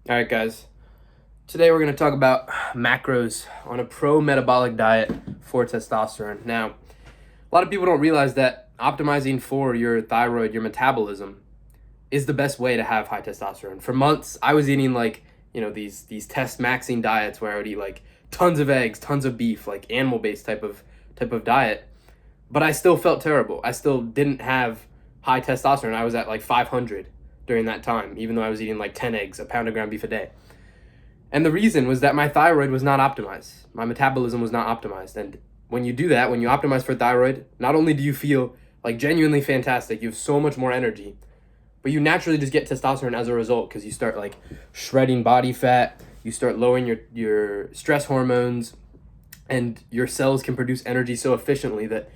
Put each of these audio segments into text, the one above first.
All right, guys. Today we're going to talk about macros on a pro-metabolic diet for testosterone. Now, a lot of people don't realize that optimizing for your thyroid, your metabolism, is the best way to have high testosterone. For months, I was eating these test maxing diets where I would eat like tons of eggs, tons of beef, like animal-based type of diet, but I still felt terrible. I still didn't have high testosterone. I was at like 500 during that time, even though I was eating like 10 eggs, a pound of ground beef a day. And the reason was that my thyroid was not optimized. My metabolism was not optimized. And when you do that, when you optimize for thyroid, not only do you feel like genuinely fantastic, you have so much more energy, but you naturally just get testosterone as a result because you start like shredding body fat, you start lowering your stress hormones, and your cells can produce energy so efficiently that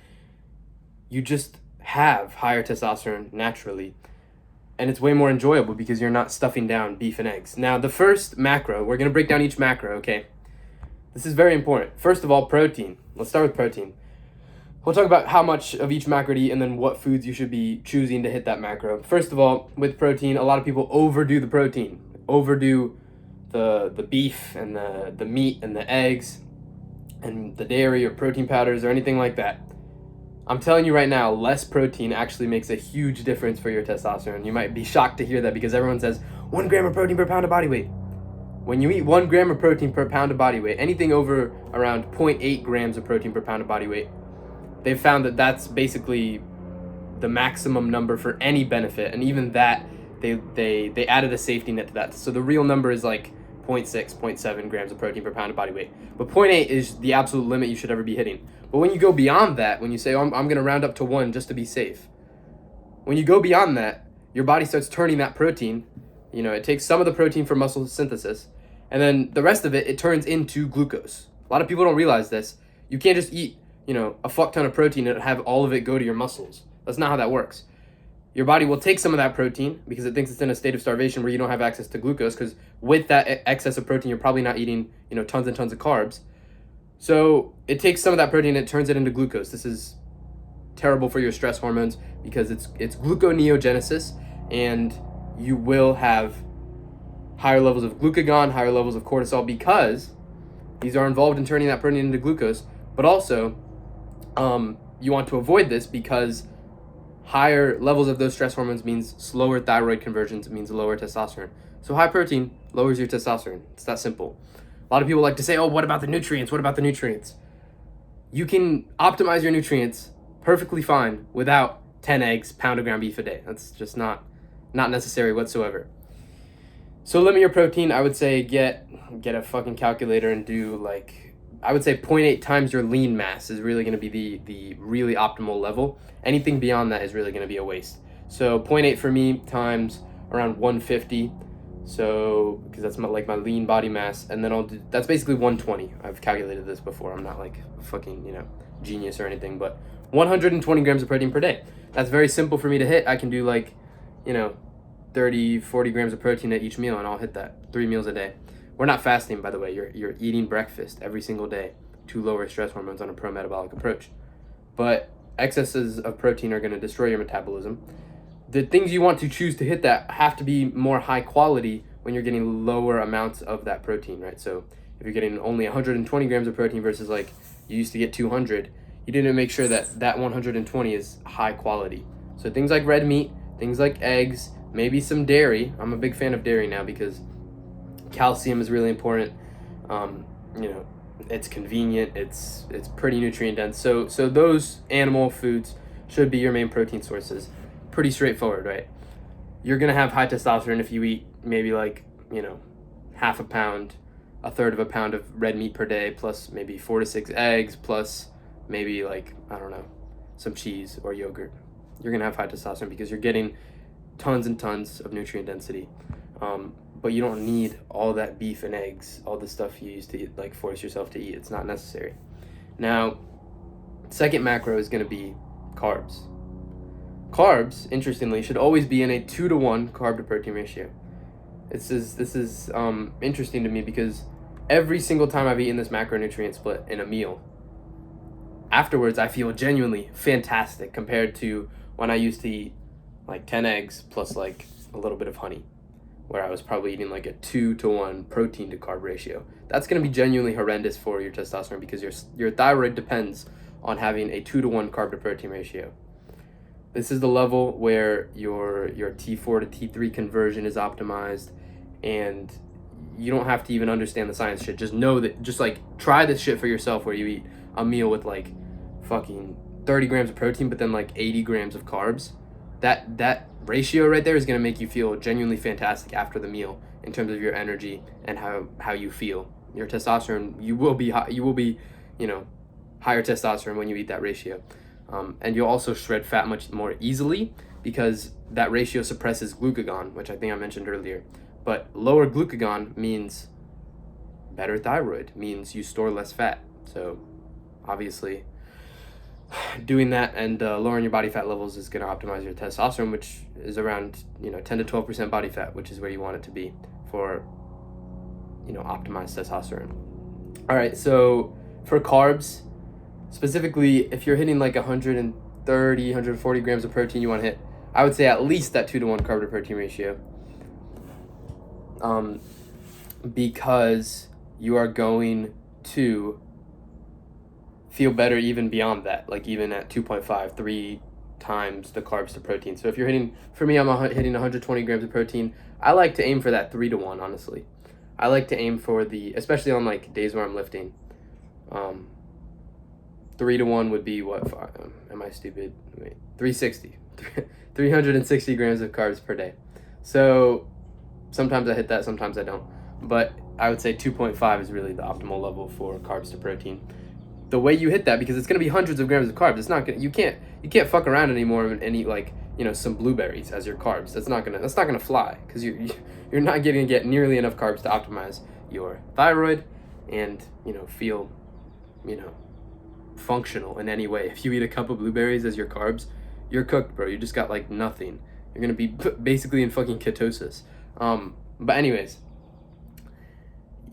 you just have higher testosterone naturally, and it's way more enjoyable because you're not stuffing down beef and eggs. Now, the first macro, we're going to break down each macro, okay? This is very important. First of all, protein. Let's start with protein. We'll talk about how much of each macro to eat and then what foods you should be choosing to hit that macro. First of all, with protein, a lot of people overdo the protein, overdo the beef and the meat and the eggs and the dairy or protein powders or anything like that. I'm telling you right now, less protein actually makes a huge difference for your testosterone. You might be shocked to hear that because everyone says 1 gram of protein per pound of body weight. When you eat 1 gram of protein per pound of body weight, anything over around 0.8 grams of protein per pound of body weight, they've found that that's basically the maximum number for any benefit. And even that, they added a safety net to that. So the real number is like 0.6, 0.7 grams of protein per pound of body weight. But 0.8 is the absolute limit you should ever be hitting. But when you go beyond that, when you say, I'm going to round up to 1 just to be safe, when you go beyond that, your body starts turning that protein. It takes some of the protein for muscle synthesis, and then the rest of it turns into glucose. A lot of people don't realize this. You can't just eat, a fuck ton of protein and have all of it go to your muscles. That's not how that works. Your body will take some of that protein because it thinks it's in a state of starvation where you don't have access to glucose, because with that excess of protein, you're probably not eating, tons and tons of carbs. So it takes some of that protein and it turns it into glucose. This is terrible for your stress hormones because it's gluconeogenesis, and you will have higher levels of glucagon, higher levels of cortisol, because these are involved in turning that protein into glucose. But also, you want to avoid this because higher levels of those stress hormones means slower thyroid conversions. It means lower testosterone. So high protein lowers your testosterone. It's that simple. A lot of people like to say, oh, what about the nutrients? What about the nutrients? You can optimize your nutrients perfectly fine without 10 eggs, pound of ground beef a day. That's just not necessary whatsoever. So limit your protein. I would say get a fucking calculator and do I would say 0.8 times your lean mass is really going to be the really optimal level. Anything beyond that is really going to be a waste. So 0.8 for me times around 150. So, because that's my lean body mass, and then that's basically 120. I've calculated this before. I'm not like a fucking, genius or anything, but 120 grams of protein per day. That's very simple for me to hit. I can do 30, 40 grams of protein at each meal, and I'll hit that 3 meals a day. We're not fasting, by the way. You're eating breakfast every single day to lower stress hormones on a pro-metabolic approach. But excesses of protein are going to destroy your metabolism. The things you want to choose to hit that have to be more high quality when you're getting lower amounts of that protein, right? So if you're getting only 120 grams of protein versus you used to get 200, you need to make sure that 120 is high quality. So things like red meat, things like eggs, maybe some dairy. I'm a big fan of dairy now because calcium is really important. It's convenient. It's pretty nutrient dense. So those animal foods should be your main protein sources. Pretty straightforward, right? You're gonna have high testosterone if you eat maybe half a pound, a third of a pound of red meat per day, plus maybe 4 to 6 eggs, plus maybe I don't know, some cheese or yogurt. You're gonna have high testosterone because you're getting tons and tons of nutrient density. But you don't need all that beef and eggs, all the stuff you used to eat, force yourself to eat. It's not necessary. Now, second macro is gonna be carbs. Carbs, interestingly, should always be in a 2-to-1 carb to protein ratio. This is interesting to me because every single time I've eaten this macronutrient split in a meal, afterwards I feel genuinely fantastic compared to when I used to eat 10 eggs plus a little bit of honey. where I was probably eating like a 2-to-1 protein to carb ratio. That's going to be genuinely horrendous for your testosterone because your thyroid depends on having a 2-to-1 carb to protein ratio. This is the level where your T4 to T3 conversion is optimized, and you don't have to even understand the science shit. Just know that, just like try this shit for yourself where you eat a meal with like fucking 30 grams of protein but then like 80 grams of carbs. That ratio right there is going to make you feel genuinely fantastic after the meal in terms of your energy and how you feel. Your testosterone, you will be higher testosterone when you eat that ratio. And you'll also shred fat much more easily because that ratio suppresses glucagon, which I think I mentioned earlier. But lower glucagon means better thyroid, means you store less fat. So obviously doing that and lowering your body fat levels is going to optimize your testosterone, which is around 10 to 12% body fat, which is where you want it to be for optimized testosterone. All right, so for carbs, specifically, if you're hitting like 130, 140 grams of protein, you want to hit, I would say, at least that 2-to-1 carb to protein ratio. Because you are going to feel better even beyond that, like even at 2.5, 3 times the carbs to protein. So if you're hitting, for me, I'm hitting 120 grams of protein. I like to aim for that 3-to-1, honestly. I like to aim for especially on like days where I'm lifting. 3-to-1 would be what? Am I stupid? Wait, 360. 360 grams of carbs per day. So sometimes I hit that, sometimes I don't. But I would say 2.5 is really the optimal level for carbs to protein. The way you hit that, because it's going to be hundreds of grams of carbs, it's not gonna, you can't fuck around anymore and eat like some blueberries as your carbs. That's not gonna fly, because you're not going to get nearly enough carbs to optimize your thyroid and feel functional in any way. If you eat a cup of blueberries as your carbs, you're cooked, bro. You just got like nothing. You're gonna be basically in fucking ketosis. But anyways,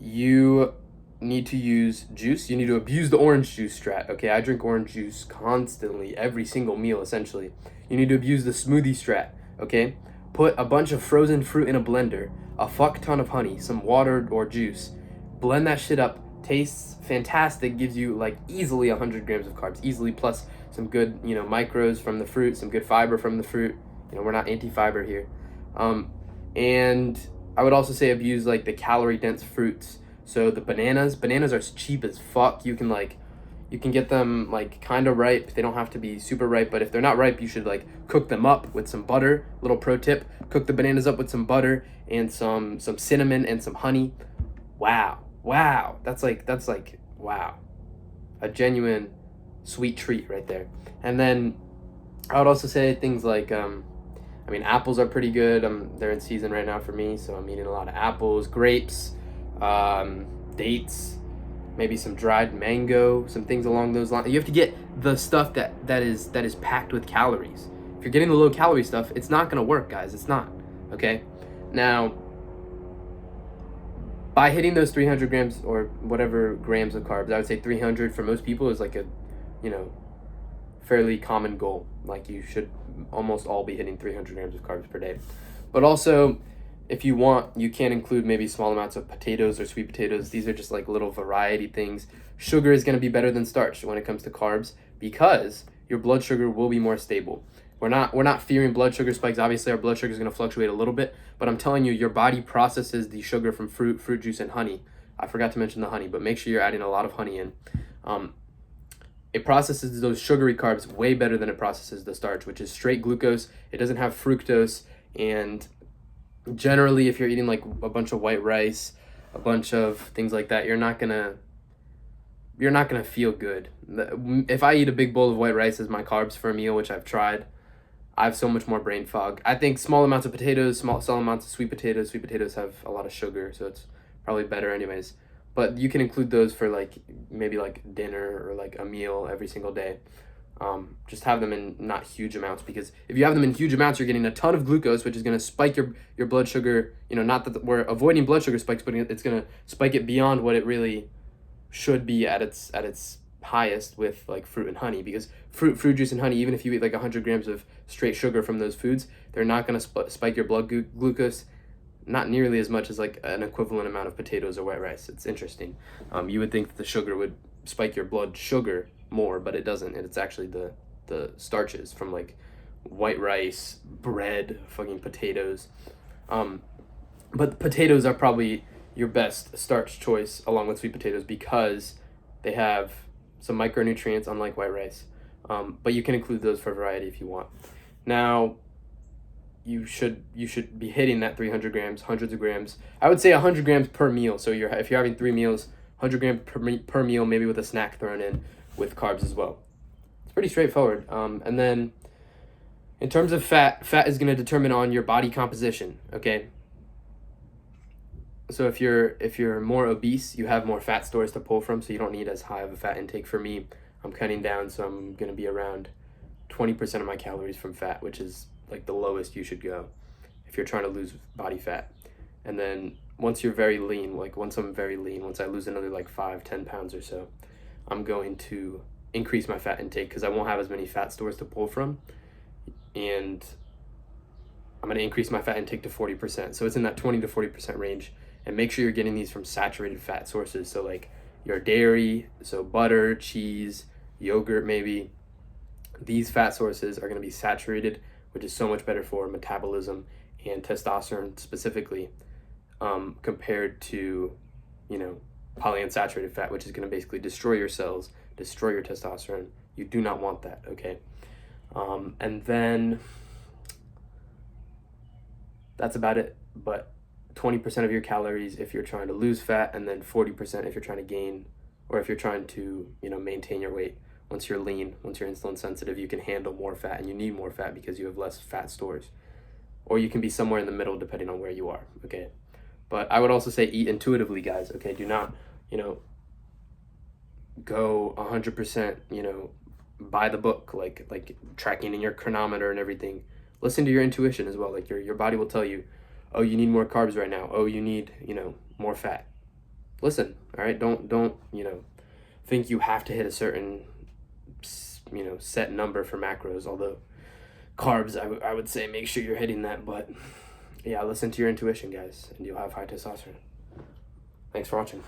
you need to use juice. You need to abuse the orange juice strat. Okay, I drink orange juice constantly, every single meal essentially. You need to abuse the smoothie strat. Okay, put a bunch of frozen fruit in a blender, a fuck ton of honey, some water or juice, blend that shit up. Tastes fantastic, gives you like easily 100 grams of carbs, easily, plus some good micros from the fruit, some good fiber from the fruit. We're not anti-fiber here. And I would also say abuse like the calorie dense fruits. So the bananas are cheap as fuck. You can get them like kind of ripe. They don't have to be super ripe, but if they're not ripe, you should like cook them up with some butter. Little pro tip: cook the bananas up with some butter and some cinnamon and some honey. Wow, that's like wow, a genuine sweet treat right there. And then I would also say things like apples are pretty good. They're in season right now for me, so I'm eating a lot of apples, grapes, dates, maybe some dried mango, some things along those lines. You have to get the stuff that is packed with calories. If you're getting the low calorie stuff, it's not gonna work, guys. It's not. Okay, now by hitting those 300 grams or whatever grams of carbs, I would say 300 for most people is like a fairly common goal. Like you should almost all be hitting 300 grams of carbs per day. But also, if you want, you can include maybe small amounts of potatoes or sweet potatoes. These are just like little variety things. Sugar is going to be better than starch when it comes to carbs because your blood sugar will be more stable. We're not fearing blood sugar spikes. Obviously, our blood sugar is going to fluctuate a little bit, but I'm telling you, your body processes the sugar from fruit juice, and honey. I forgot to mention the honey, but make sure you're adding a lot of honey in. It processes those sugary carbs way better than it processes the starch, which is straight glucose. It doesn't have fructose, and generally, if you're eating like a bunch of white rice, a bunch of things like that, you're not gonna feel good. If I eat a big bowl of white rice as my carbs for a meal, which I've tried, I have so much more brain fog. I think small amounts of potatoes, small amounts of sweet potatoes. Sweet potatoes have a lot of sugar, so it's probably better anyways. But you can include those for like maybe like dinner or like a meal every single day. Just have them in not huge amounts, because if you have them in huge amounts, you're getting a ton of glucose, which is going to spike your blood sugar. Not that we're avoiding blood sugar spikes, but it's going to spike it beyond what it really should be at its highest with like fruit and honey, because fruit juice and honey, even if you eat like 100 grams of straight sugar from those foods, they're not going to spike your blood glucose not nearly as much as like an equivalent amount of potatoes or white rice. It's interesting. You would think that the sugar would spike your blood sugar more, but it doesn't. It's actually the starches from like white rice, bread, fucking potatoes. But potatoes are probably your best starch choice along with sweet potatoes because they have some micronutrients, unlike white rice. But you can include those for variety if you want. Now, you should be hitting that 300 grams, hundreds of grams. I would say 100 grams per meal. So if you're having 3 meals, 100 grams per meal, maybe with a snack thrown in with carbs as well. It's pretty straightforward. And then in terms of fat is going to determine on your body composition. Okay. So if you're more obese, you have more fat stores to pull from, so you don't need as high of a fat intake. For me, I'm cutting down, so I'm going to be around 20% of my calories from fat, which is like the lowest you should go if you're trying to lose body fat. And then once you're very lean, once I lose another like 5-10 pounds or so, I'm going to increase my fat intake because I won't have as many fat stores to pull from, and I'm going to increase my fat intake to 40%. So it's in that 20 to 40% range. And make sure you're getting these from saturated fat sources. So like your dairy, so butter, cheese, yogurt maybe. These fat sources are going to be saturated, which is so much better for metabolism and testosterone specifically, compared to, polyunsaturated fat, which is going to basically destroy your cells, destroy your testosterone. You do not want that, okay? And then that's about it. But 20% of your calories if you're trying to lose fat, and then 40% if you're trying to gain, or if you're trying to, maintain your weight. Once you're lean, once you're insulin sensitive, you can handle more fat, and you need more fat because you have less fat stores. Or you can be somewhere in the middle depending on where you are, okay? But I would also say eat intuitively, guys, okay? Do not, go 100%, by the book, like tracking in your chronometer and everything. Listen to your intuition as well. Like your body will tell you, oh, you need more carbs right now. Oh, you need, more fat. Listen, all right? Don't, think you have to hit a certain, set number for macros. Although carbs, I would say make sure you're hitting that. But yeah, listen to your intuition, guys, and you'll have high testosterone. Thanks for watching.